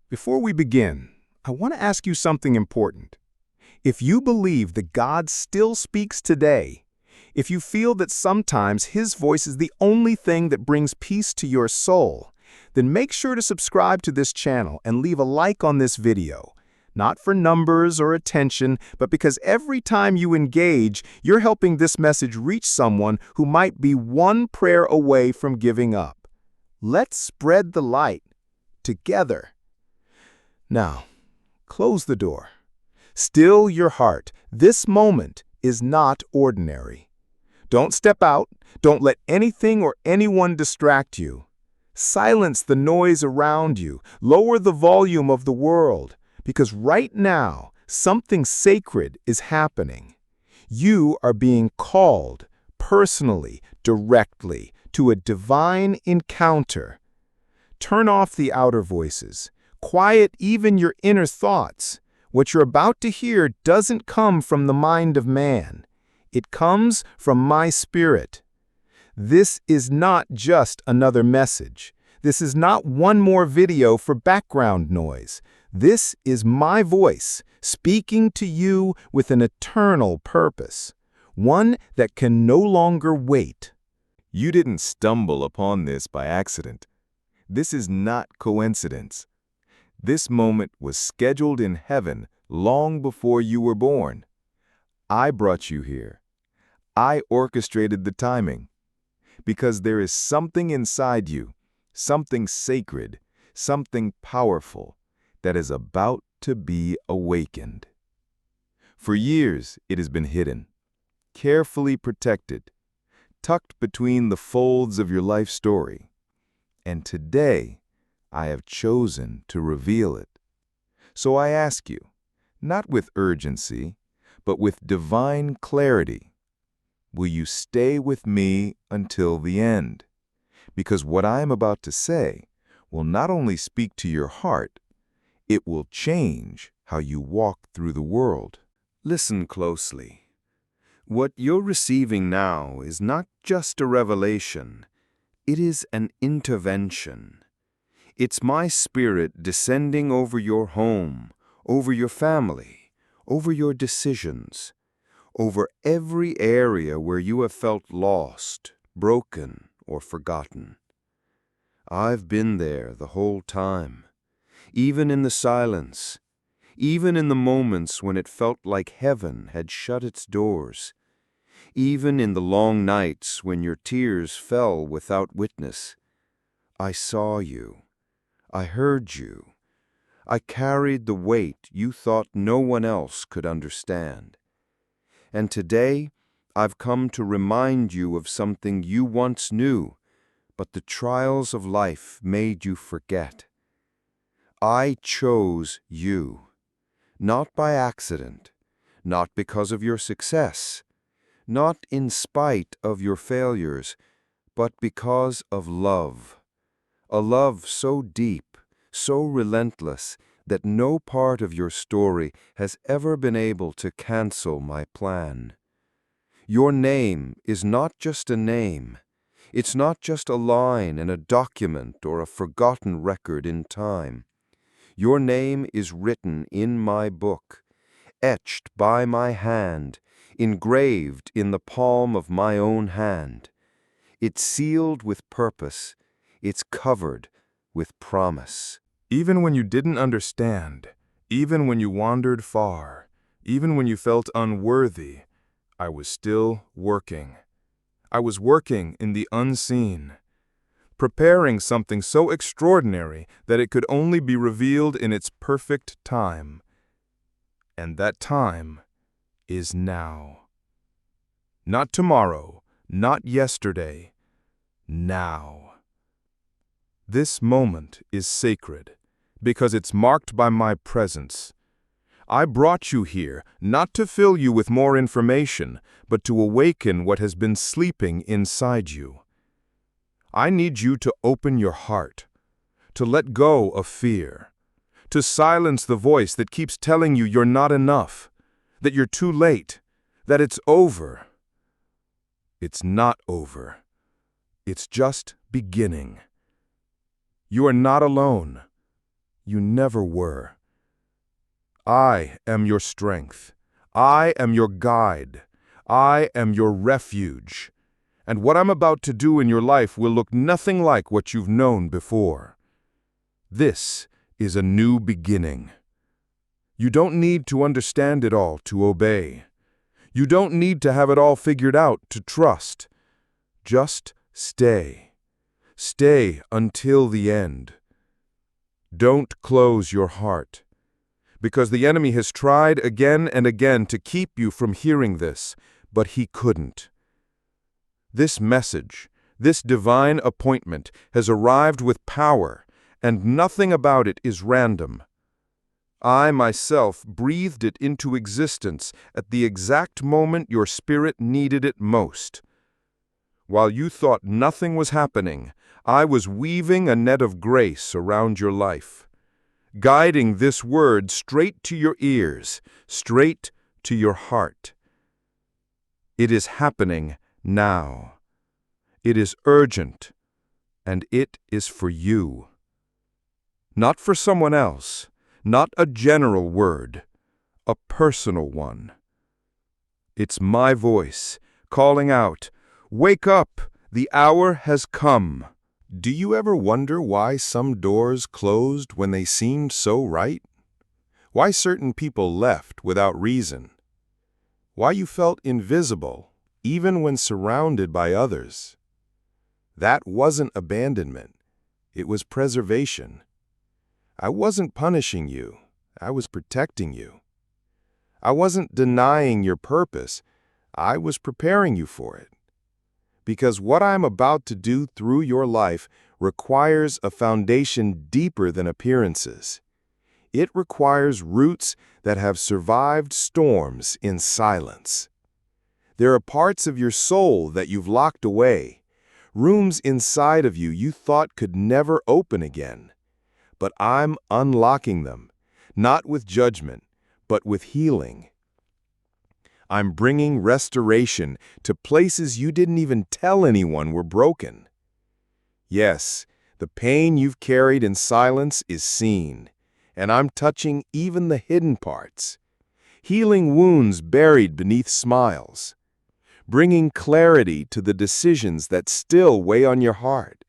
Before we begin, I want to ask you something important. If you believe that God still speaks today, if you feel that sometimes His voice is the only thing that brings peace to your soul, then make sure to subscribe to this channel and leave a like on this video. Not for numbers or attention, but because every time you engage, you're helping this message reach someone who might be one prayer away from giving up. Let's spread the light together. Now, close the door. Still your heart. This moment is not ordinary. Don't step out. Don't let anything or anyone distract you. Silence the noise around you. Lower the volume of the world, because right now, something sacred is happening. You are being called, personally, directly, to a divine encounter. Turn off the outer voices. Quiet even your inner thoughts. What you're about to hear doesn't come from the mind of man. It comes from my spirit. This is not just another message. This is not one more video for background noise. This is my voice speaking to you with an eternal purpose, one that can no longer wait. You didn't stumble upon this by accident. This is not coincidence. This moment was scheduled in heaven long before you were born. I brought you here. I orchestrated the timing. Because there is something inside you, something sacred, something powerful, that is about to be awakened. For years, it has been hidden, carefully protected, tucked between the folds of your life story. And today, I have chosen to reveal it. So I ask you, not with urgency, but with divine clarity, will you stay with me until the end? Because what I am about to say will not only speak to your heart, it will change how you walk through the world. Listen closely. What you're receiving now is not just a revelation, it is an intervention. It's my spirit descending over your home, over your family, over your decisions, over every area where you have felt lost, broken, or forgotten. I've been there the whole time, even in the silence, even in the moments when it felt like heaven had shut its doors, even in the long nights when your tears fell without witness. I saw you. I heard you. I carried the weight you thought no one else could understand. And today, I've come to remind you of something you once knew, but the trials of life made you forget. I chose you, not by accident, not because of your success, not in spite of your failures, but because of love. A love so deep, so relentless, that no part of your story has ever been able to cancel my plan. Your name is not just a name. It's not just a line in a document or a forgotten record in time. Your name is written in my book, etched by my hand, engraved in the palm of my own hand. It's sealed with purpose. It's covered with promise. Even when you didn't understand, even when you wandered far, even when you felt unworthy, I was still working. I was working in the unseen, preparing something so extraordinary that it could only be revealed in its perfect time. And that time is now. Not tomorrow, not yesterday, now. This moment is sacred because it's marked by my presence. I brought you here not to fill you with more information, but to awaken what has been sleeping inside you. I need you to open your heart, to let go of fear, to silence the voice that keeps telling you you're not enough, that you're too late, that it's over. It's not over. It's just beginning. You are not alone. You never were. I am your strength. I am your guide. I am your refuge. And what I'm about to do in your life will look nothing like what you've known before. This is a new beginning. You don't need to understand it all to obey. You don't need to have it all figured out to trust. Just stay. Stay until the end. Don't close your heart, because the enemy has tried again and again to keep you from hearing this, but he couldn't. This message, this divine appointment, has arrived with power, and nothing about it is random. I myself breathed it into existence at the exact moment your spirit needed it most. While you thought nothing was happening, I was weaving a net of grace around your life, guiding this word straight to your ears, straight to your heart. It is happening now. It is urgent, and it is for you. Not for someone else, not a general word, a personal one. It's my voice calling out, "Wake up! The hour has come." Do you ever wonder why some doors closed when they seemed so right? Why certain people left without reason? Why you felt invisible, even when surrounded by others? That wasn't abandonment. It was preservation. I wasn't punishing you. I was protecting you. I wasn't denying your purpose. I was preparing you for it. Because what I'm about to do through your life requires a foundation deeper than appearances. It requires roots that have survived storms in silence. There are parts of your soul that you've locked away, rooms inside of you you thought could never open again. But I'm unlocking them, not with judgment, but with healing. I'm bringing restoration to places you didn't even tell anyone were broken. Yes, the pain you've carried in silence is seen, and I'm touching even the hidden parts, healing wounds buried beneath smiles, bringing clarity to the decisions that still weigh on your heart.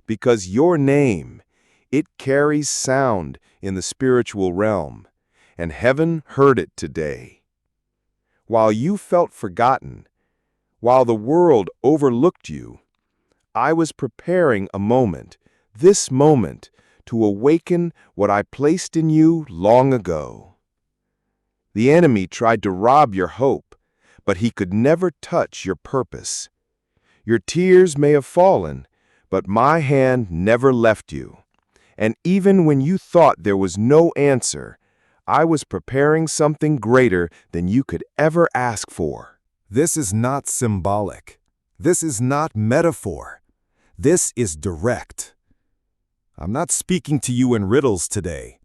Because your name, it carries sound in the spiritual realm, and heaven heard it today. While you felt forgotten, while the world overlooked you, I was preparing a moment, this moment, to awaken what I placed in you long ago. The enemy tried to rob your hope, but he could never touch your purpose. Your tears may have fallen, but my hand never left you. And even when you thought there was no answer, I was preparing something greater than you could ever ask for. This is not symbolic. This is not metaphor. This is direct. I'm not speaking to you in riddles today.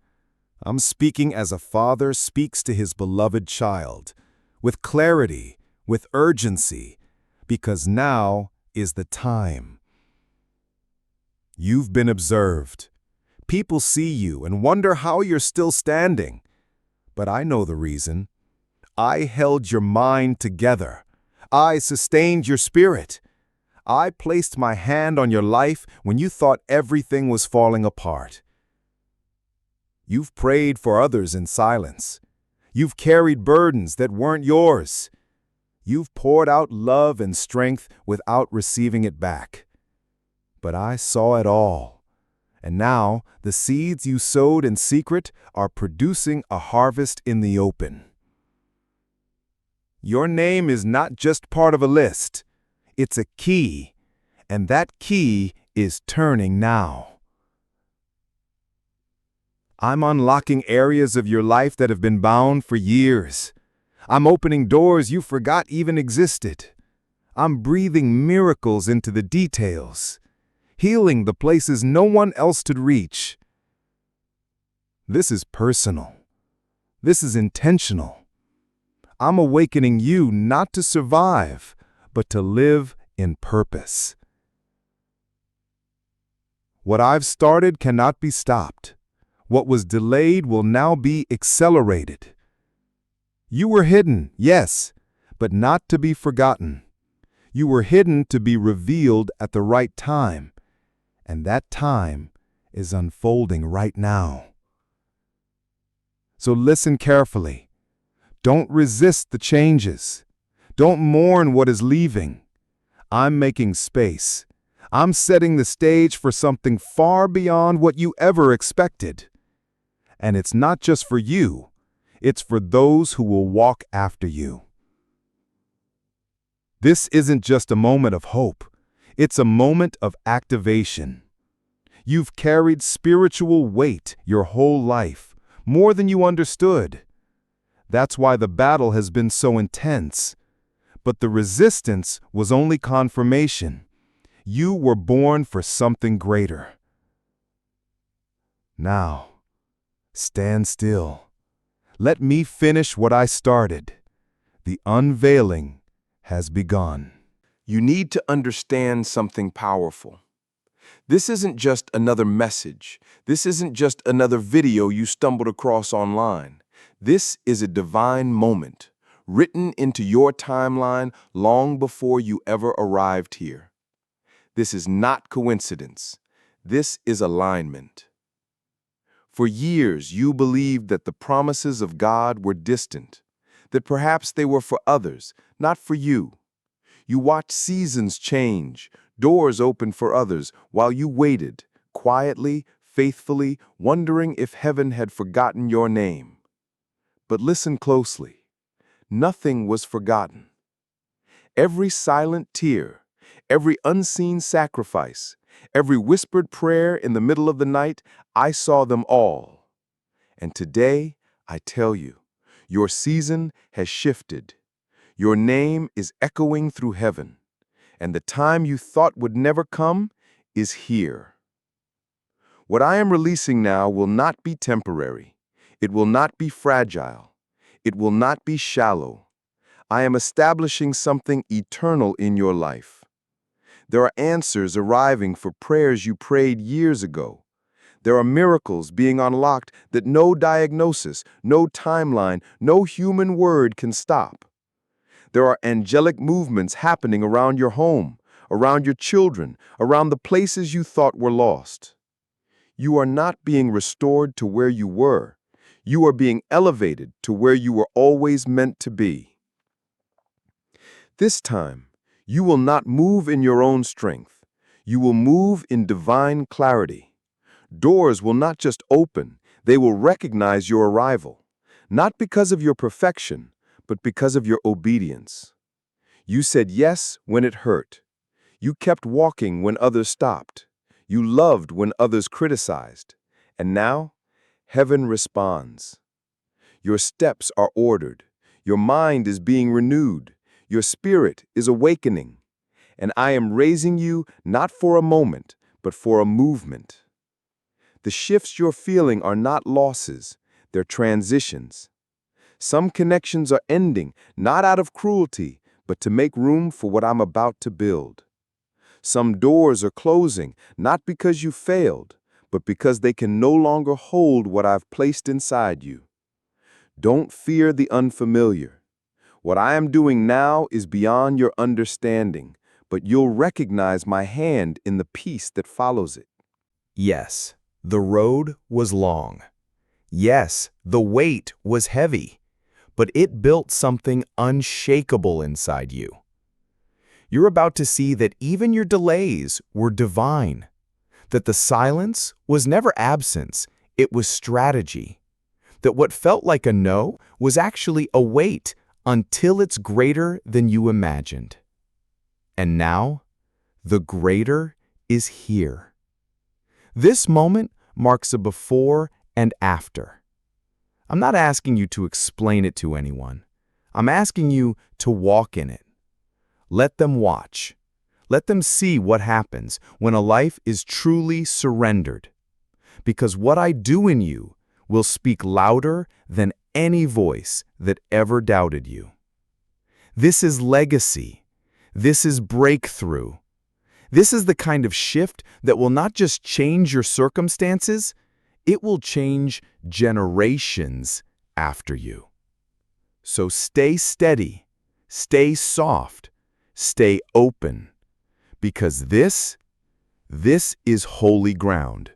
I'm speaking as a father speaks to his beloved child, with clarity, with urgency, because now is the time. You've been observed. People see you and wonder how you're still standing. But I know the reason. I held your mind together. I sustained your spirit. I placed my hand on your life when you thought everything was falling apart. You've prayed for others in silence. You've carried burdens that weren't yours. You've poured out love and strength without receiving it back. But I saw it all. And now, the seeds you sowed in secret are producing a harvest in the open. Your name is not just part of a list. It's a key, and that key is turning now. I'm unlocking areas of your life that have been bound for years. I'm opening doors you forgot even existed. I'm breathing miracles into the details, healing the places no one else could reach. This is personal. This is intentional. I'm awakening you not to survive, but to live in purpose. What I've started cannot be stopped. What was delayed will now be accelerated. You were hidden, yes, but not to be forgotten. You were hidden to be revealed at the right time, and that time is unfolding right now. So listen carefully. Don't resist the changes. Don't mourn what is leaving. I'm making space. I'm setting the stage for something far beyond what you ever expected. And it's not just for you. It's for those who will walk after you. This isn't just a moment of hope. It's a moment of activation. You've carried spiritual weight your whole life, more than you understood. That's why the battle has been so intense. But the resistance was only confirmation. You were born for something greater. Now, stand still. Let me finish what I started. The unveiling has begun. You need to understand something powerful. This isn't just another message. This isn't just another video you stumbled across online. This is a divine moment, written into your timeline long before you ever arrived here. This is not coincidence. This is alignment. For years, you believed that the promises of God were distant, that perhaps they were for others, not for you. You watched seasons change, doors open for others, while you waited, quietly, faithfully, wondering if heaven had forgotten your name. But listen closely. Nothing was forgotten. Every silent tear, every unseen sacrifice, every whispered prayer in the middle of the night, I saw them all. And today, I tell you, your season has shifted. Your name is echoing through heaven, and the time you thought would never come is here. What I am releasing now will not be temporary. It will not be fragile. It will not be shallow. I am establishing something eternal in your life. There are answers arriving for prayers you prayed years ago. There are miracles being unlocked that no diagnosis, no timeline, no human word can stop. There are angelic movements happening around your home, around your children, around the places you thought were lost. You are not being restored to where you were. You are being elevated to where you were always meant to be. This time, you will not move in your own strength. You will move in divine clarity. Doors will not just open, they will recognize your arrival, not because of your perfection, but because of your obedience. You said yes when it hurt. You kept walking when others stopped. You loved when others criticized. And now, heaven responds. Your steps are ordered. Your mind is being renewed. Your spirit is awakening. And I am raising you not for a moment, but for a movement. The shifts you're feeling are not losses, they're transitions. Some connections are ending, not out of cruelty, but to make room for what I'm about to build. Some doors are closing, not because you failed, but because they can no longer hold what I've placed inside you. Don't fear the unfamiliar. What I am doing now is beyond your understanding, but you'll recognize my hand in the peace that follows it. Yes, the road was long. Yes, the weight was heavy. But it built something unshakable inside you. You're about to see that even your delays were divine, that the silence was never absence, it was strategy, that what felt like a no was actually a wait until it's greater than you imagined. And now, the greater is here. This moment marks a before and after. I'm not asking you to explain it to anyone. I'm asking you to walk in it. Let them watch. Let them see what happens when a life is truly surrendered. Because what I do in you will speak louder than any voice that ever doubted you. This is legacy. This is breakthrough. This is the kind of shift that will not just change your circumstances, It will change generations after you. So stay steady, stay soft, stay open, because this is holy ground.